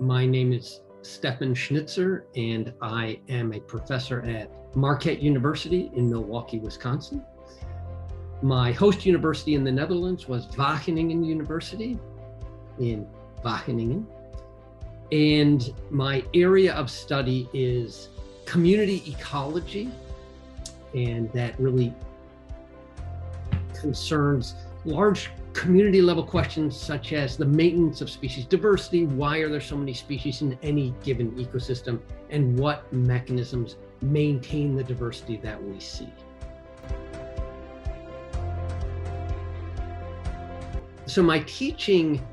My name is Stefan Schnitzer, and I am a professor at Wageningen University in Milwaukee, Wisconsin. My host university in the Netherlands was Wageningen University in Wageningen. And my area of study is community ecology, and that really concerns large community level questions such as the maintenance of species diversity, why are there so many species in any given ecosystem, and what mechanisms maintain the diversity that we see. So my teaching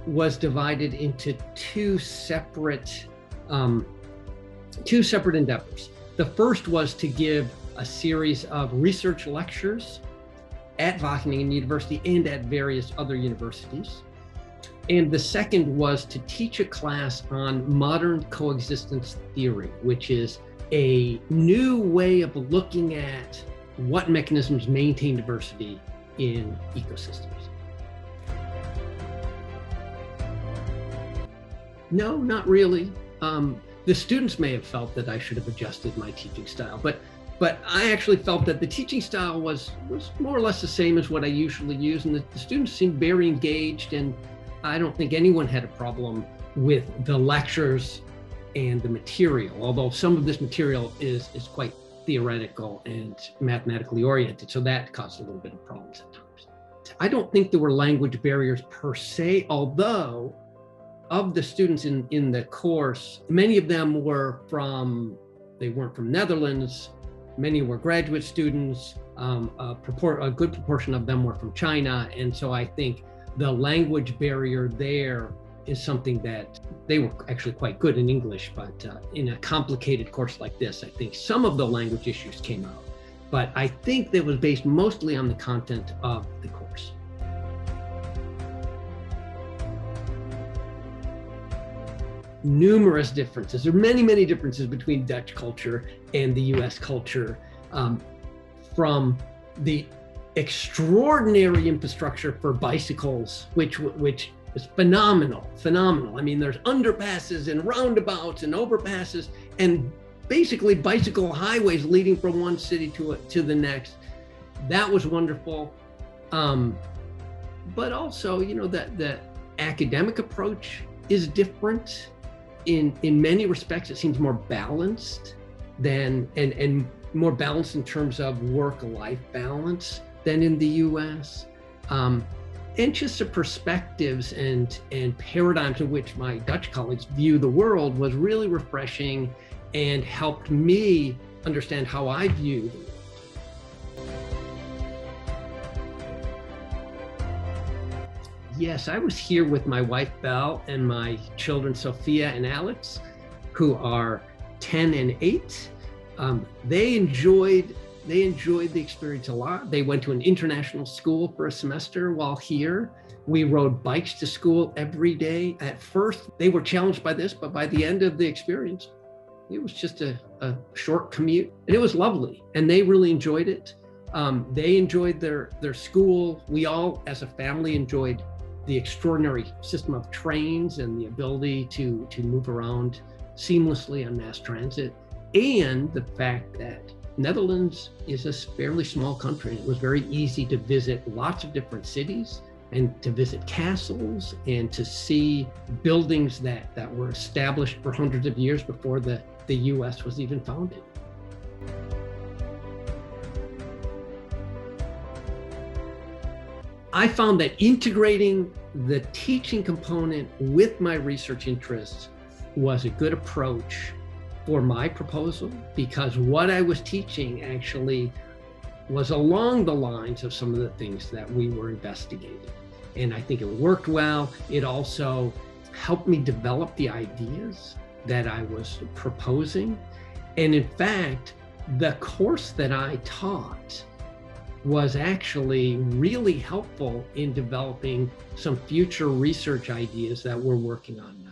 was divided into two separate endeavors. The first was to give a series of research lectures at Wageningen University and at various other universities. And the second was to teach a class on modern coexistence theory, which is a new way of looking at what mechanisms maintain diversity in ecosystems. No, not really. The students may have felt that I should have adjusted my teaching style, but I actually felt that the teaching style was more or less the same as what I usually use, and the students seemed very engaged, and I don't think anyone had a problem with the lectures and the material, although some of this material is quite theoretical and mathematically oriented, so that caused a little bit of problems at times. I don't think there were language barriers per se, although of the students in the course, many of them weren't from Netherlands. Many were graduate students. A good proportion of them were from China. And so I think the language barrier there is something that they were actually quite good in English, but in a complicated course like this, I think some of the language issues came out. But I think that was based mostly on the content of the course. Numerous differences. There are many, many differences between Dutch culture and the US culture, from the extraordinary infrastructure for bicycles, which is phenomenal. I mean, there's underpasses and roundabouts and overpasses and basically bicycle highways leading from one city to the next. That was wonderful. But also, that the academic approach is different. In many respects, it seems more balanced and more balanced in terms of work-life balance than in the US. And just the perspectives and paradigms in which my Dutch colleagues view the world was really refreshing and helped me understand how I view the world. Yes, I was here with my wife, Belle, and my children, Sophia and Alex, who are 10 and 8. They enjoyed the experience a lot. They went to an international school for a semester while here. We rode bikes to school every day. At first, they were challenged by this, but by the end of the experience, it was just a short commute, and it was lovely, and they really enjoyed it. They enjoyed their school. We all, as a family, enjoyed the extraordinary system of trains and the ability to move around seamlessly on mass transit, and the fact that Netherlands is a fairly small country. It was very easy to visit lots of different cities and to visit castles and to see buildings that were established for hundreds of years before the US was even founded. I found that integrating the teaching component with my research interests was a good approach for my proposal, because what I was teaching actually was along the lines of some of the things that we were investigating. And I think it worked well. It also helped me develop the ideas that I was proposing. And in fact, the course that I taught was actually really helpful in developing some future research ideas that we're working on now.